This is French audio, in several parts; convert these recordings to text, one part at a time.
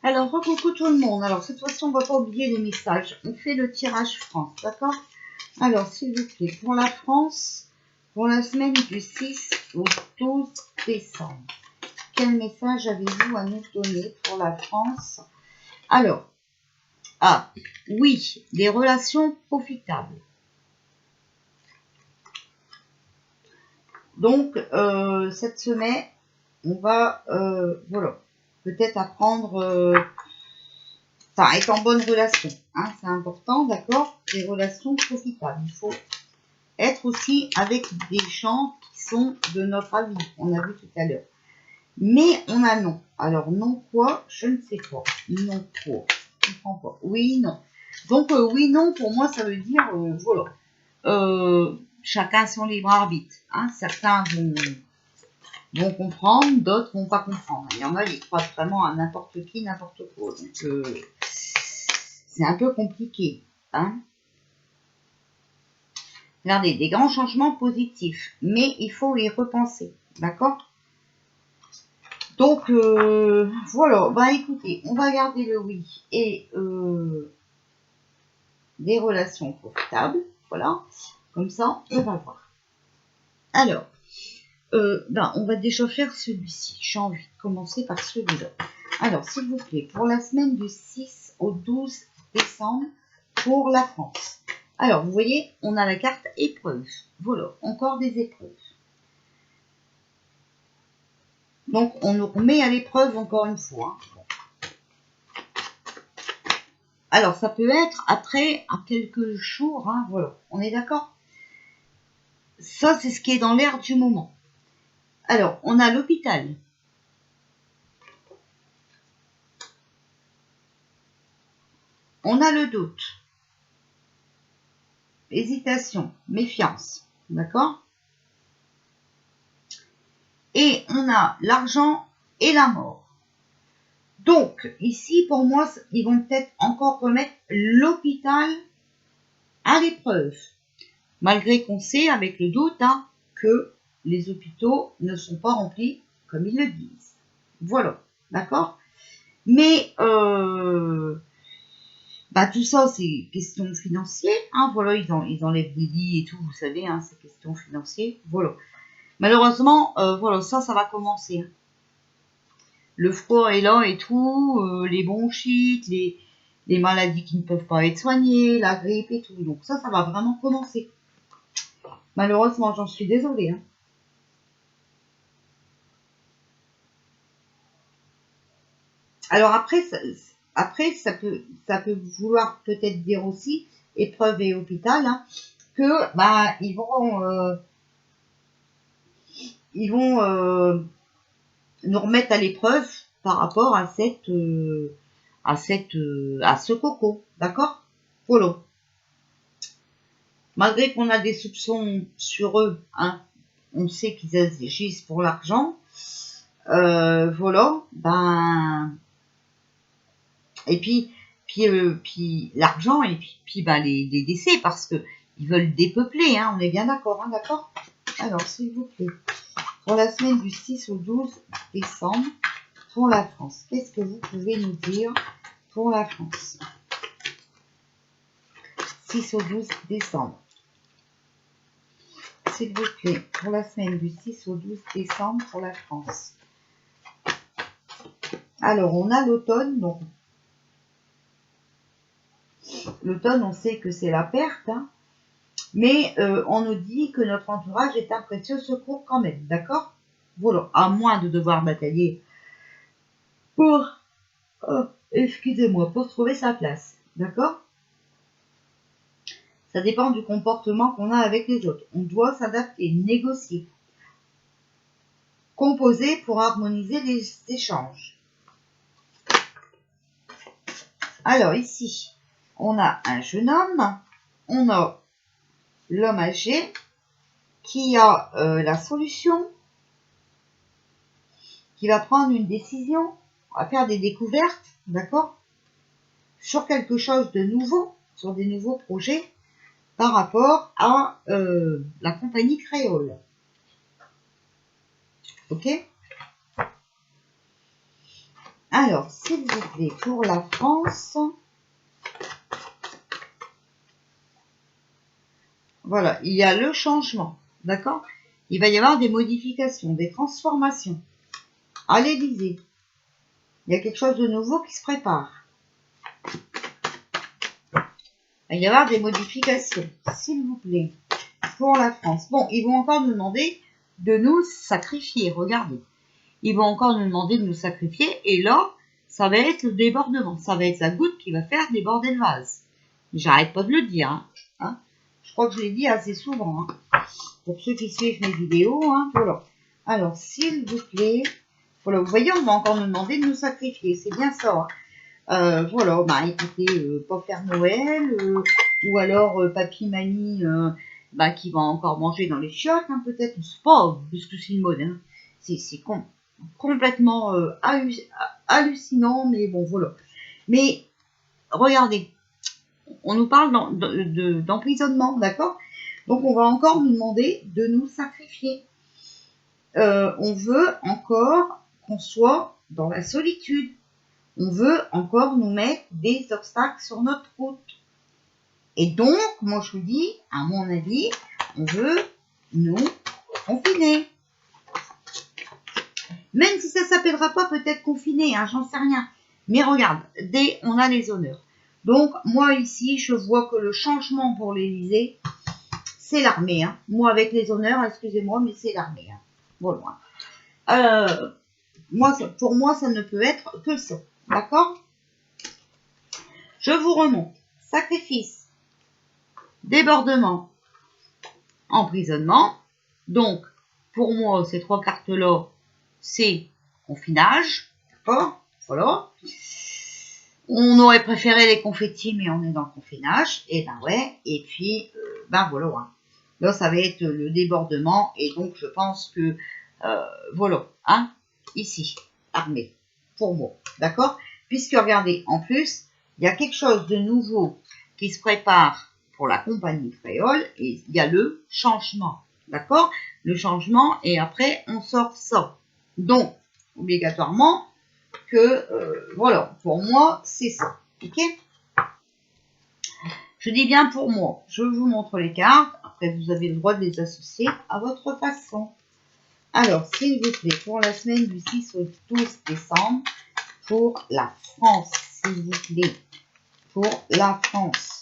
Alors, coucou tout le monde. Alors, cette fois-ci, on ne va pas oublier les messages. On fait le tirage France, d'accord? Alors, s'il vous plaît, pour la France, pour la semaine du 6 au 12 décembre, quel message avez-vous à nous donner pour la France? Alors, oui, des relations profitables. Donc, cette semaine, on va, voilà, peut-être apprendre... Enfin, être en bonne relation, hein, c'est important, d'accord? Des relations profitables. Il faut être aussi avec des gens qui sont de notre avis, on a vu tout à l'heure. Mais on a non. Alors, non quoi? Je ne sais pas. Non quoi? Je ne comprends pas. Oui, non. Donc, oui, non, pour moi, ça veut dire, voilà. Chacun son libre arbitre. Hein. Certains vont comprendre, d'autres vont pas comprendre. Il y en a, ils croient vraiment à n'importe qui, n'importe quoi. Donc, c'est un peu compliqué. Hein. Regardez, des grands changements positifs, mais il faut les repenser. D'accord? Donc, voilà. Bah, écoutez, on va garder le oui et des relations profitables. Voilà. Comme ça, on va voir. Alors, on va déjà faire celui-ci. J'ai envie de commencer par celui-là. Alors, s'il vous plaît, pour la semaine du 6 au 12 décembre, pour la France. Alors, vous voyez, on a la carte épreuve. Voilà, encore des épreuves. Donc, on nous remet à l'épreuve encore une fois. Alors, ça peut être après, à quelques jours, hein, voilà, on est d'accord? Ça, c'est ce qui est dans l'air du moment. Alors, on a l'hôpital. On a le doute. Hésitation, méfiance, d'accord? Et on a l'argent et la mort. Donc, ici, pour moi, ils vont peut-être encore remettre l'hôpital à l'épreuve. Malgré qu'on sait, avec le doute, hein, que les hôpitaux ne sont pas remplis comme ils le disent. Voilà, d'accord? Mais, tout ça, c'est question financière. Hein, voilà, ils enlèvent des lits et tout, vous savez, hein, c'est question financière. Voilà. Malheureusement, voilà, ça va commencer. Hein. Le froid est là et tout, les bronchites, les maladies qui ne peuvent pas être soignées, la grippe et tout. Donc ça va vraiment commencer. Malheureusement, j'en suis désolée. Hein. Alors après, ça peut vouloir peut-être dire aussi, épreuve et hôpital, hein, que ils vont nous remettre à l'épreuve par rapport à ce coco, d'accord? Voilà. Malgré qu'on a des soupçons sur eux, hein, on sait qu'ils agissent pour l'argent. Voilà, et puis l'argent et puis les décès parce que ils veulent dépeupler, hein, on est bien d'accord, hein, d'accord? Alors, s'il vous plaît, pour la semaine du 6 au 12 décembre, pour la France, qu'est-ce que vous pouvez nous dire pour la France? 6 au 12 décembre. S'il vous plaît, pour la semaine du 6 au 12 décembre pour la France. Alors, on a l'automne, donc l'automne, on sait que c'est la perte, hein, mais on nous dit que notre entourage est un précieux secours quand même, d'accord? Voilà, à moins de devoir batailler pour, pour trouver sa place, d'accord? Ça dépend du comportement qu'on a avec les autres. On doit s'adapter, négocier, composer pour harmoniser les échanges. Alors ici, on a un jeune homme, on a l'homme âgé qui a la solution, qui va prendre une décision, va faire des découvertes, d'accord, sur quelque chose de nouveau, sur des nouveaux projets par rapport à la compagnie créole. Ok? Alors, s'il vous plaît, pour la France, voilà, il y a le changement, d'accord? Il va y avoir des modifications, des transformations. À l'Élysée, il y a quelque chose de nouveau qui se prépare. Il va y avoir des modifications, s'il vous plaît, pour la France. Bon, ils vont encore nous demander de nous sacrifier, regardez. Ils vont encore nous demander de nous sacrifier, et là, ça va être le débordement. Ça va être la goutte qui va faire déborder le vase. J'arrête pas de le dire, hein. Je crois que je l'ai dit assez souvent, hein. Pour ceux qui suivent mes vidéos, hein, voilà. Alors, s'il vous plaît, voilà, vous voyez, on va encore nous demander de nous sacrifier, c'est bien ça, hein. Voilà, bah écoutez, pas faire Noël, ou alors papy, mamie, bah, qui va encore manger dans les chiottes, hein, peut-être, je sais pas, puisque c'est une mode, hein. C'est complètement hallucinant, mais bon, voilà. Mais, regardez, on nous parle d'emprisonnement, d'accord? Donc, on va encore nous demander de nous sacrifier. On veut encore qu'on soit dans la solitude. On veut encore nous mettre des obstacles sur notre route. Et donc, moi je vous dis, à mon avis, on veut nous confiner. Même si ça ne s'appellera pas peut-être confiné, hein, j'en sais rien. Mais regarde, on a les honneurs. Donc, moi ici, je vois que le changement pour l'Élysée, c'est l'armée. Hein. Moi, avec les honneurs, excusez-moi, mais c'est l'armée. Hein. Bon, pour moi, ça ne peut être que ça. D'accord? Je vous remonte. Sacrifice, débordement, emprisonnement. Donc, pour moi, ces trois cartes-là, c'est confinage. D'accord? Voilà. On aurait préféré les confettis, mais on est dans le confinage. Et ben ouais. Et puis, ben voilà. Hein. Là, ça va être le débordement. Et donc, je pense que, voilà. Hein, ici, armée. Pour moi. D'accord? Puisque, regardez, en plus, il y a quelque chose de nouveau qui se prépare pour la compagnie créole. Et il y a le changement. D'accord? Le changement. Et après, on sort ça. Donc, obligatoirement, que, voilà, pour moi, c'est ça. Ok? Je dis bien pour moi. Je vous montre les cartes. Après, vous avez le droit de les associer à votre façon. Alors, s'il vous plaît, pour la semaine du 6 au 12 décembre, pour la France, s'il vous plaît, pour la France.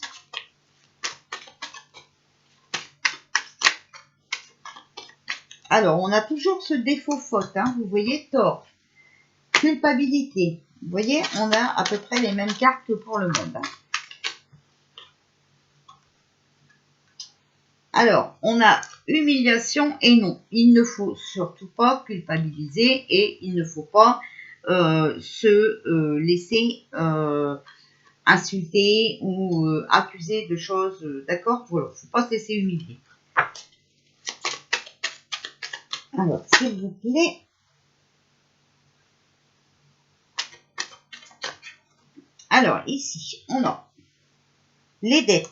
Alors, on a toujours ce défaut faute, hein, vous voyez, tort, culpabilité. Vous voyez, on a à peu près les mêmes cartes que pour le monde. Hein. Alors, on a humiliation et non. Il ne faut surtout pas culpabiliser et il ne faut pas se laisser insulter ou accuser de choses. D'accord? Voilà, il ne faut pas se laisser humilier. Alors, s'il vous plaît. Alors, ici, on a les dettes.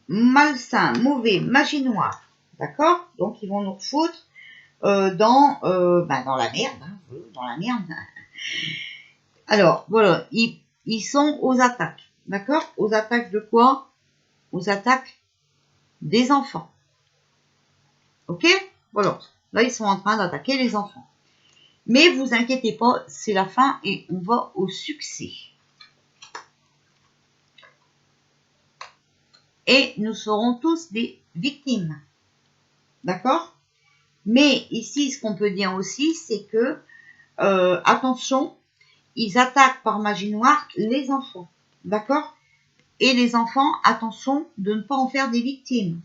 Malsain, mauvais, magie noire. D'accord? Donc, ils vont nous foutre dans la merde. Hein, dans la merde. Alors, voilà, ils sont aux attaques. D'accord? Aux attaques de quoi? Aux attaques des enfants. Ok? Voilà. Là, ils sont en train d'attaquer les enfants. Mais vous inquiétez pas, c'est la fin et on va au succès. Et nous serons tous des victimes. D'accord? Mais ici, ce qu'on peut dire aussi, c'est que, attention, ils attaquent par magie noire les enfants. D'accord? Et les enfants, attention de ne pas en faire des victimes.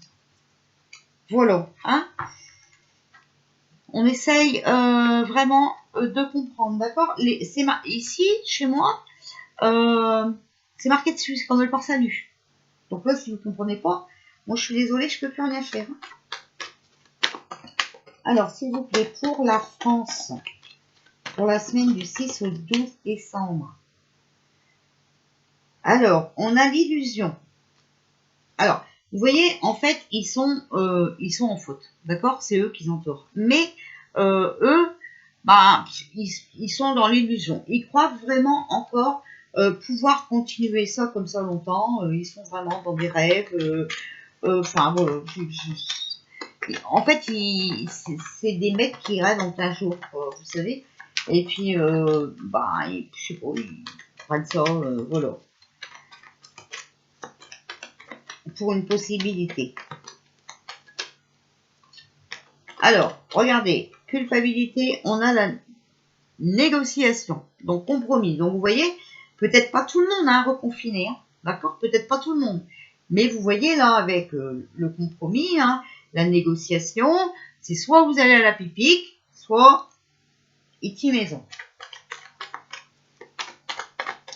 Voilà. Hein? On essaye vraiment de comprendre. D'accord? Ici, chez moi, c'est marqué dessus, c'est comme le port salut. Donc là, si vous ne comprenez pas, moi je suis désolée, je ne peux plus rien faire. Alors, s'il vous plaît, pour la France, pour la semaine du 6 au 12 décembre. Alors, on a l'illusion. Alors, vous voyez, en fait, ils sont en faute. D'accord? C'est eux qui ont tort. Mais eux, bah, ils sont dans l'illusion. Ils croient vraiment encore pouvoir continuer ça comme ça longtemps. Ils sont vraiment dans des rêves. Enfin, voilà. En fait, c'est des mecs qui rêvent en plein jour, quoi, vous savez. Et puis, bah, je sais pas, ils prennent ça, voilà. Pour une possibilité. Alors, regardez, culpabilité, on a la négociation, donc compromis. Donc, vous voyez, peut-être pas tout le monde, hein, reconfiné, hein, d'accord? Peut-être pas tout le monde. Mais vous voyez là, avec le compromis, hein, la négociation, c'est soit vous allez à la pipique, soit ici maison.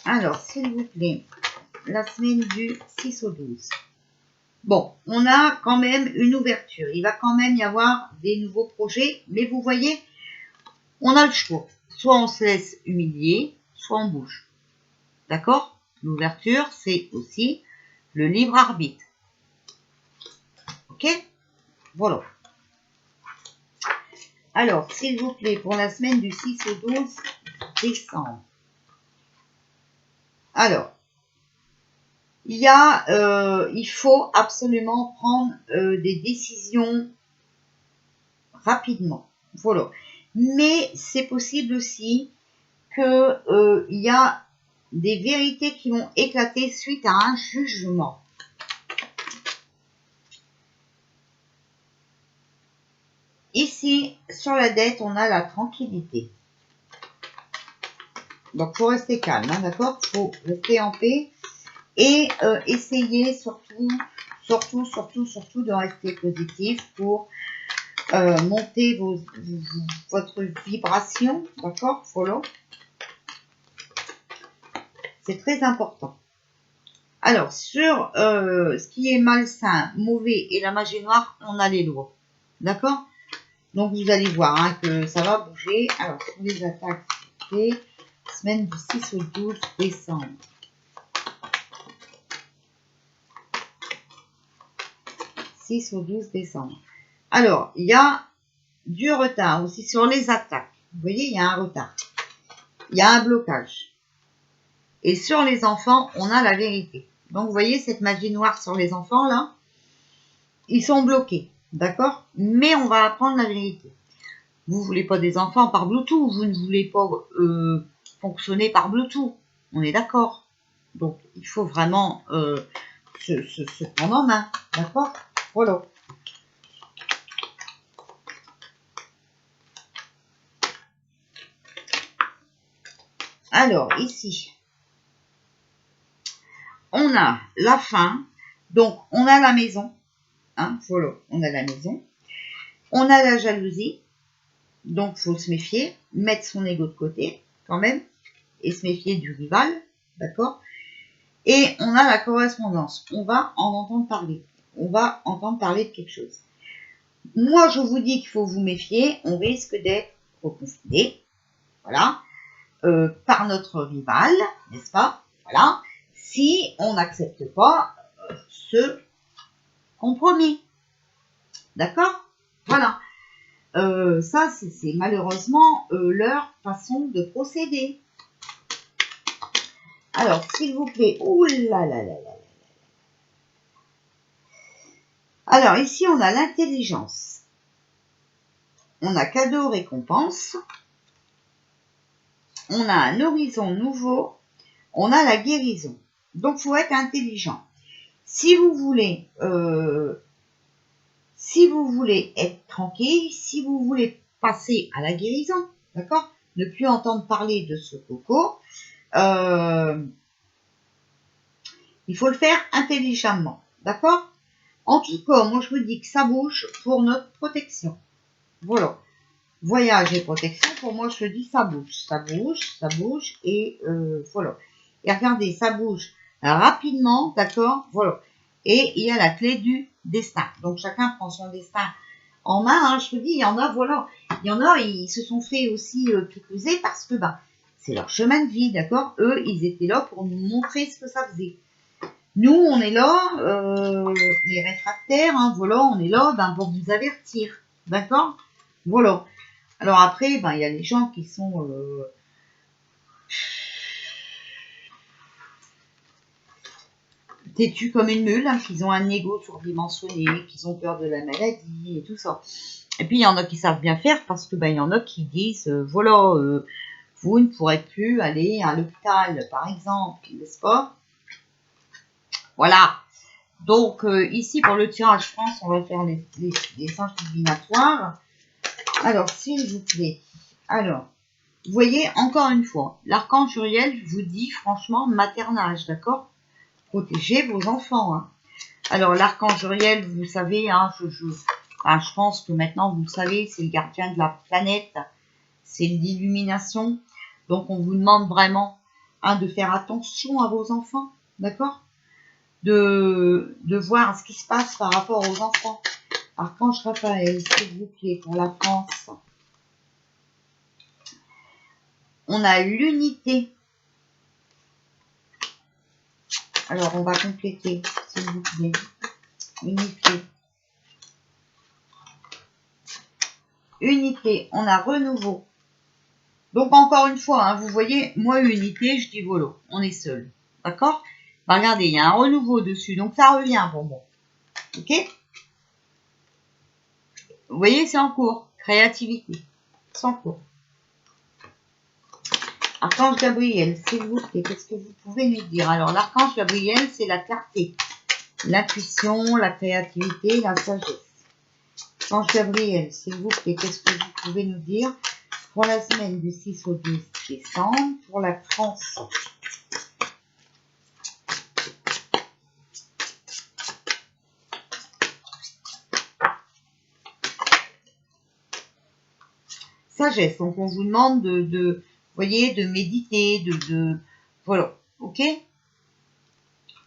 Alors, s'il vous plaît, la semaine du 6 au 12. Bon, on a quand même une ouverture. Il va quand même y avoir des nouveaux projets. Mais vous voyez, on a le choix. Soit on se laisse humilier, soit on bouge. D'accord? L'ouverture, c'est aussi le libre arbitre. Ok? Voilà. Alors, s'il vous plaît, pour la semaine du 6 au 12 décembre. Alors, il faut absolument prendre des décisions rapidement. Voilà. Mais c'est possible aussi que il y a des vérités qui vont éclater suite à un jugement. Ici, sur la dette, on a la tranquillité. Donc, faut rester calme, hein, d'accord? Faut rester en paix et essayer surtout de rester positif pour monter votre vibration, d'accord? Voilà. C'est très important. Alors, sur ce qui est malsain, mauvais et la magie noire, on a les lois. D'accord? Donc, vous allez voir hein, que ça va bouger. Alors, sur les attaques, c'est semaine du 6 au 12 décembre. « 6 au 12 décembre. Alors, il y a du retard aussi sur les attaques. Vous voyez, il y a un retard. Il y a un blocage. Et sur les enfants, on a la vérité. Donc, vous voyez, cette magie noire sur les enfants, là, ils sont bloqués. D'accord? Mais on va apprendre la vérité. Vous ne voulez pas des enfants par Bluetooth. Vous ne voulez pas fonctionner par Bluetooth. On est d'accord? Donc, il faut vraiment se prendre en main. D'accord? Voilà. Alors, ici, on a la fin. Donc, on a la maison. Hein, voilà, on a la maison. On a la jalousie. Donc, il faut se méfier. Mettre son ego de côté, quand même. Et se méfier du rival. D'accord? Et on a la correspondance. On va en entendre parler. On va entendre parler de quelque chose. Moi, je vous dis qu'il faut vous méfier. On risque d'être reconfiné. Voilà. Par notre rival, n'est-ce pas? Voilà. Si on n'accepte pas ce compromis. D'accord? Voilà. Ça, c'est malheureusement leur façon de procéder. Alors, s'il vous plaît. Ouh là là là là. Alors, ici, on a l'intelligence. On a cadeau récompense. On a un horizon nouveau. On a la guérison. Donc, il faut être intelligent. Si vous voulez être tranquille, si vous voulez passer à la guérison, d'accord? Ne plus entendre parler de ce coco, il faut le faire intelligemment, d'accord? En tout cas, moi je vous dis que ça bouge pour notre protection. Voilà. Voyage et protection, pour moi je dis ça bouge, et voilà. Et regardez, ça bouge rapidement, d'accord? Voilà. Et il y a la clé du destin. Donc chacun prend son destin en main, hein, je vous dis, il y en a, voilà. Il y en a, ils se sont fait aussi picoser parce que c'est leur chemin de vie, d'accord? Eux, ils étaient là pour nous montrer ce que ça faisait. Nous, on est là, les réfractaires, hein, voilà, on est là pour vous avertir, d'accord? Voilà. Alors après, ben, il y a les gens qui sont têtus comme une mule, hein, qui ont un ego surdimensionné, qui ont peur de la maladie et tout ça. Et puis il y en a qui savent bien faire parce que ben, il y en a qui disent voilà, vous ne pourrez plus aller à l'hôpital, par exemple, n'est-ce pas? Voilà. Donc ici pour le tirage, je pense, on va faire les singes divinatoires. Alors, s'il vous plaît. Alors, vous voyez, encore une fois, l'archange Uriel vous dit franchement maternage, d'accord? Protégez vos enfants. Hein. Alors, l'archange Uriel, vous savez, hein, je pense que maintenant, vous le savez, c'est le gardien de la planète. C'est l'illumination. Donc, on vous demande vraiment hein, de faire attention à vos enfants, d'accord? De voir ce qui se passe par rapport aux enfants. Archange Raphaël, s'il vous plaît, pour la France. On a l'unité. Alors, on va compléter, s'il vous plaît. Unité. Unité. On a renouveau. Donc, encore une fois, hein, vous voyez, moi, unité, je dis volo. On est seul. D'accord? Bah, regardez, il y a un renouveau dessus. Donc, ça revient pour moi. Ok? Vous voyez, c'est en cours. Créativité. C'est en cours. Archange Gabriel, s'il vous plaît, qu'est-ce que vous pouvez nous dire? Alors, l'archange Gabriel, c'est la clarté, l'intuition, la créativité, la sagesse. Archange Gabriel, s'il vous plaît, qu'est-ce que vous pouvez nous dire pour la semaine du 6 au 12 décembre pour la France? Sagesse, donc on vous demande vous voyez, de méditer, voilà, ok?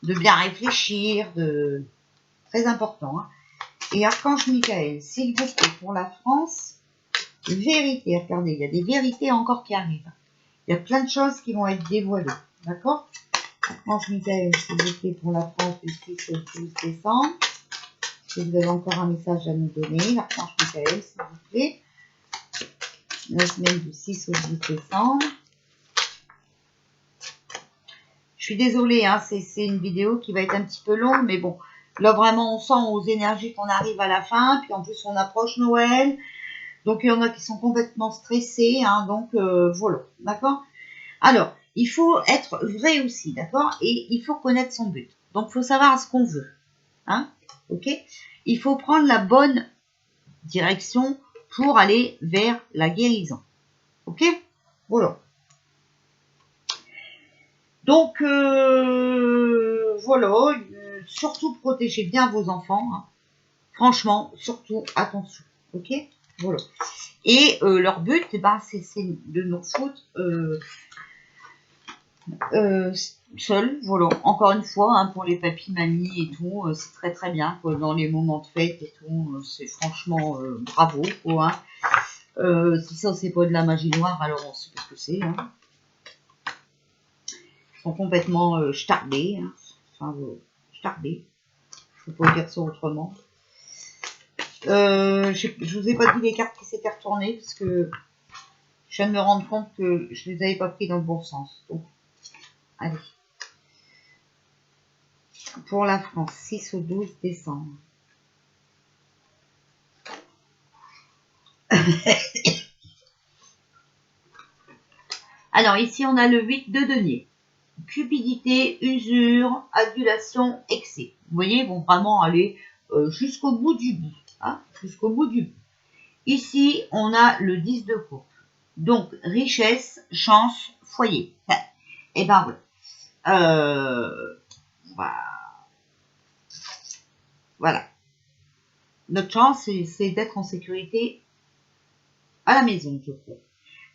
De bien réfléchir, très important. Hein. Et Archange Michael, s'il vous plaît, pour la France, vérité, regardez, il y a des vérités encore qui arrivent. Il y a plein de choses qui vont être dévoilées, d'accord? Archange Michael, s'il vous plaît, pour la France du 6 au 12 décembre. Si vous avez encore un message à nous donner, l'Archange Michael, s'il vous plaît. La semaine du 6 au 10 décembre. Je suis désolée, hein, c'est une vidéo qui va être un petit peu longue, mais bon, là vraiment on sent aux énergies qu'on arrive à la fin, puis en plus on approche Noël, donc il y en a qui sont complètement stressés, hein, donc voilà, d'accord? Alors, il faut être vrai aussi, d'accord? Et il faut connaître son but. Donc il faut savoir ce qu'on veut, hein, ok? Il faut prendre la bonne direction pour aller vers la guérison, ok? Voilà. Donc, voilà, surtout protégez bien vos enfants. Hein. Franchement, surtout, attention. Ok? Voilà. Et leur but, eh ben, c'est de nous foutre seuls. Voilà. Encore une fois, hein, pour les papis, mamies et tout, c'est très très bien. Quoi. Dans les moments de fête et tout, c'est franchement bravo. Quoi, hein. Si ça, c'est pas de la magie noire, alors on sait pas ce que c'est. Hein. Sont complètement starbés, hein. Enfin, starbés, je ne peux pas dire ça autrement. Je vous ai pas dit les cartes qui s'étaient retournées parce que je viens de me rendre compte que je les avais pas pris dans le bon sens. Donc, allez. Pour la France, 6 au 12 décembre. Alors ici on a le 8 de denier. Cupidité, usure, adulation, excès. Vous voyez, ils vont vraiment aller jusqu'au bout du bout. Hein, jusqu'au bout du bout. Ici, on a le 10 de coupe. Donc, richesse, chance, foyer. Et ben voilà. Voilà. Notre chance, c'est d'être en sécurité à la maison, je crois.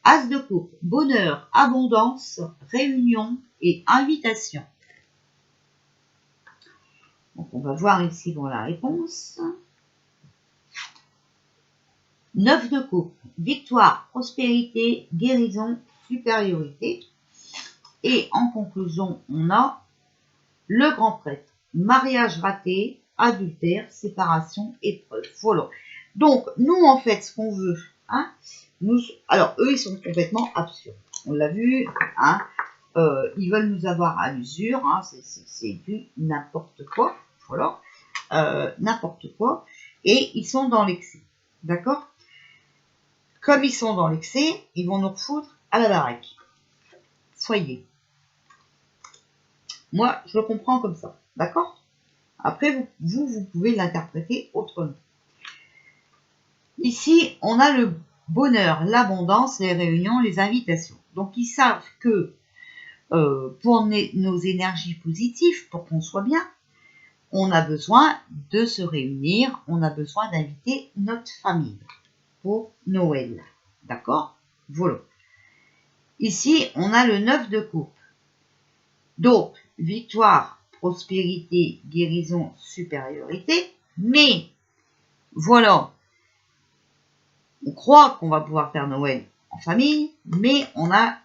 As de coupe, bonheur, abondance, réunion et invitation. Donc, on va voir ici dans la réponse. 9 de coupe, victoire, prospérité, guérison, supériorité. Et en conclusion, on a le grand prêtre, mariage raté, adultère, séparation, épreuve. Voilà. Donc, nous, en fait, ce qu'on veut, hein, Alors, eux, ils sont complètement absurdes. On l'a vu, hein. Ils veulent nous avoir à l'usure, hein, c'est du n'importe quoi, voilà, n'importe quoi, et ils sont dans l'excès, d'accord? Comme ils sont dans l'excès, ils vont nous refoutre à la baraque. Soyez. Moi, je le comprends comme ça, d'accord? Après, vous pouvez l'interpréter autrement. Ici, on a le bonheur, l'abondance, les réunions, les invitations. Donc, ils savent que pour nos énergies positives, pour qu'on soit bien, on a besoin de se réunir, on a besoin d'inviter notre famille pour Noël. D'accord? Voilà. Ici, on a le 9 de coupe. Donc, victoire, prospérité, guérison, supériorité. Mais, voilà, on croit qu'on va pouvoir faire Noël en famille, mais on a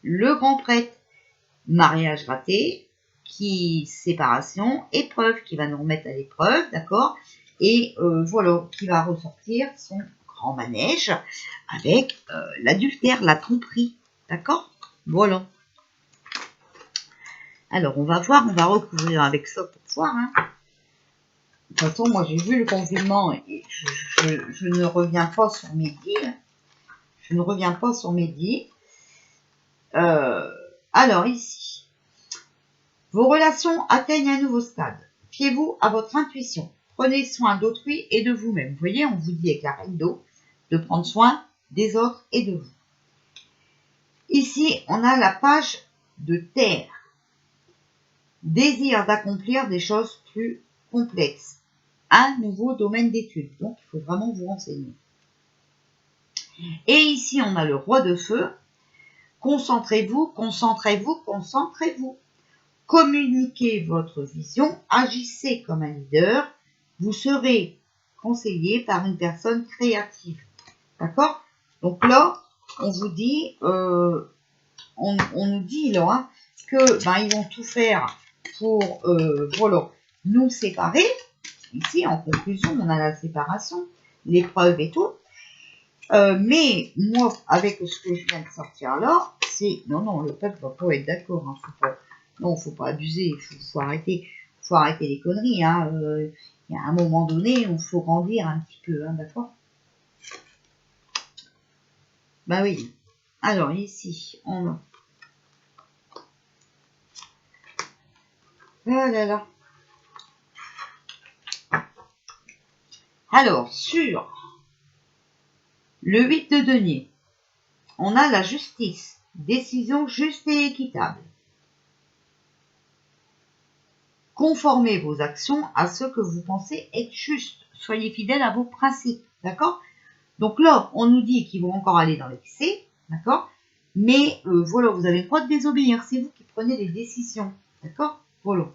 le grand prêtre. Mariage raté, séparation, épreuve, qui va nous remettre à l'épreuve, d'accord? Et voilà, qui va ressortir son grand manège avec l'adultère, la tromperie, d'accord? Voilà. Alors, on va voir, on va recouvrir avec ça pour voir, hein. De toute façon, moi, j'ai vu le confinement et je ne reviens pas sur mes dires. Je ne reviens pas sur mes dires. Alors, ici, vos relations atteignent un nouveau stade. Fiez-vous à votre intuition. Prenez soin d'autrui et de vous-même. Vous voyez, on vous dit avec la reine d'eau de prendre soin des autres et de vous. Ici, on a la page de terre. Désir d'accomplir des choses plus complexes. Un nouveau domaine d'études. Donc, il faut vraiment vous renseigner. Et ici, on a le roi de feu. Concentrez-vous, concentrez-vous, concentrez-vous. Communiquez votre vision, agissez comme un leader, vous serez conseillé par une personne créative. D'accord? Donc là, on vous dit, on nous dit là, hein, que ils vont tout faire pour voilà, nous séparer. Ici, en conclusion, on a la séparation, l'épreuve et tout. Mais moi, avec ce que je viens de sortir là, c'est non, le peuple va pas être d'accord. Hein, faut pas abuser, faut arrêter les conneries. Hein. Il y a un moment donné, il faut grandir un petit peu, hein, d'accord? Bah oui. Alors ici, on a. Ah là là. Alors, sur le 8 de denier, on a la justice, décision juste et équitable. Conformez vos actions à ce que vous pensez être juste. Soyez fidèles à vos principes, d'accord? Donc là, on nous dit qu'ils vont encore aller dans l'excès, d'accord? Mais voilà, vous avez le droit de désobéir, c'est vous qui prenez les décisions, d'accord? Voilà.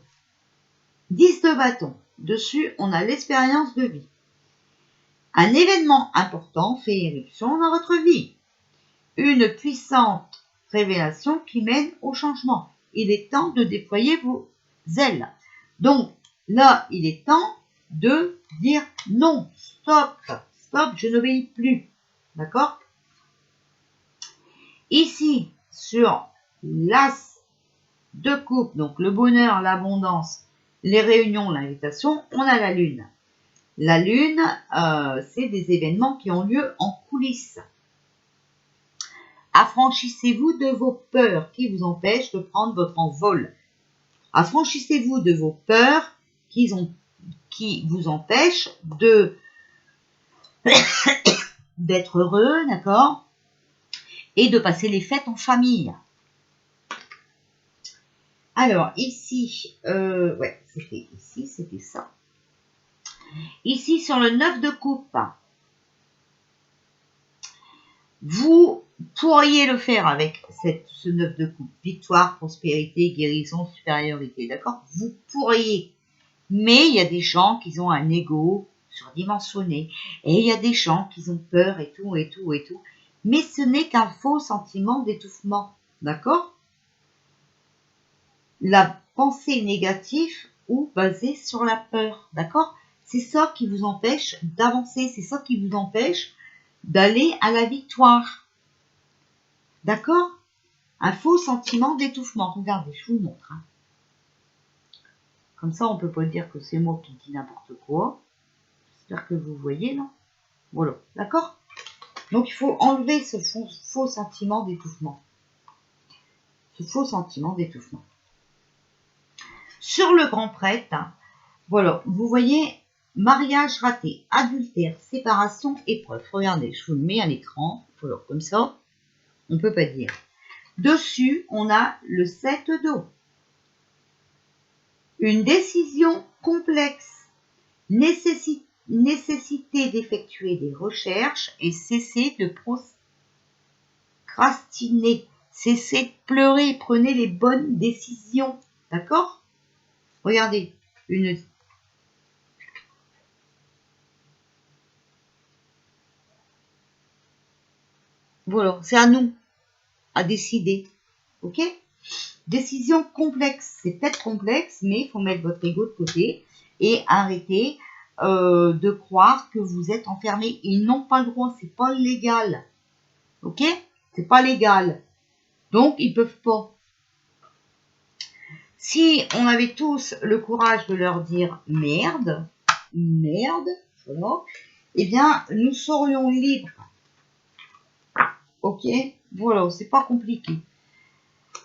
10 de bâton. Dessus, on a l'expérience de vie. Un événement important fait éruption dans votre vie. Une puissante révélation qui mène au changement. Il est temps de déployer vos ailes. Donc, là, il est temps de dire non, stop, je n'obéis plus. D'accord? Ici, sur l'as de coupe, donc le bonheur, l'abondance, les réunions, l'invitation, on a la lune. La lune, c'est des événements qui ont lieu en coulisses. Affranchissez-vous de vos peurs qui vous empêchent de prendre votre envol. Affranchissez-vous de vos peurs qui vous empêchent d'être heureux, d'accord? Et de passer les fêtes en famille. Alors, ici, c'était ça. Ici, sur le 9 de coupe, vous pourriez le faire avec ce 9 de coupe. Victoire, prospérité, guérison, supériorité, d'accord? Vous pourriez. Mais il y a des gens qui ont un ego surdimensionné. Et il y a des gens qui ont peur et tout, et tout, et tout. Mais ce n'est qu'un faux sentiment d'étouffement, d'accord? La pensée négative ou basée sur la peur, d'accord? C'est ça qui vous empêche d'avancer, c'est ça qui vous empêche d'aller à la victoire. D'accord? Un faux sentiment d'étouffement. Regardez, je vous montre. Hein. Comme ça, on peut pas dire que c'est moi qui dis n'importe quoi. J'espère que vous voyez, là. Voilà, d'accord? Donc, il faut enlever ce faux sentiment d'étouffement. Ce faux sentiment d'étouffement. Sur le grand prêtre, hein, voilà, vous voyez, mariage raté, adultère, séparation, épreuve. Regardez, je vous le mets à l'écran. Voilà, comme ça, on peut pas dire. Dessus, on a le 7 d'eau. Une décision complexe, nécessité d'effectuer des recherches et cesser de procrastiner. Cessez de pleurer, prenez les bonnes décisions. D'accord? Regardez, une... Voilà, c'est à nous à décider. Ok? Décision complexe. C'est peut-être complexe, mais il faut mettre votre ego de côté et arrêter de croire que vous êtes enfermé. Ils n'ont pas le droit, c'est pas légal. Ok? C'est pas légal. Donc, ils peuvent pas. Si on avait tous le courage de leur dire merde, voilà, eh bien, nous serions libres. Ok? Voilà, c'est pas compliqué.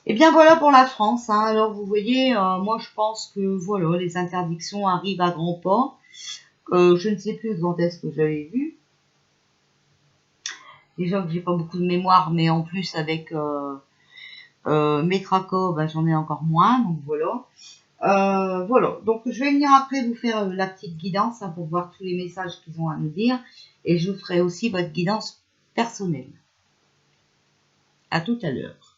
Et bien voilà pour la France. Hein. Alors vous voyez, moi je pense que voilà, les interdictions arrivent à grands pas. Je ne sais plus quand est-ce que j'avais vu. Déjà que j'ai pas beaucoup de mémoire, mais en plus avec mes tracas, ben, j'en ai encore moins. Donc voilà. Voilà. Donc je vais venir après vous faire la petite guidance hein, pour voir tous les messages qu'ils ont à nous dire. Et je vous ferai aussi votre guidance personnelle. À tout à l'heure.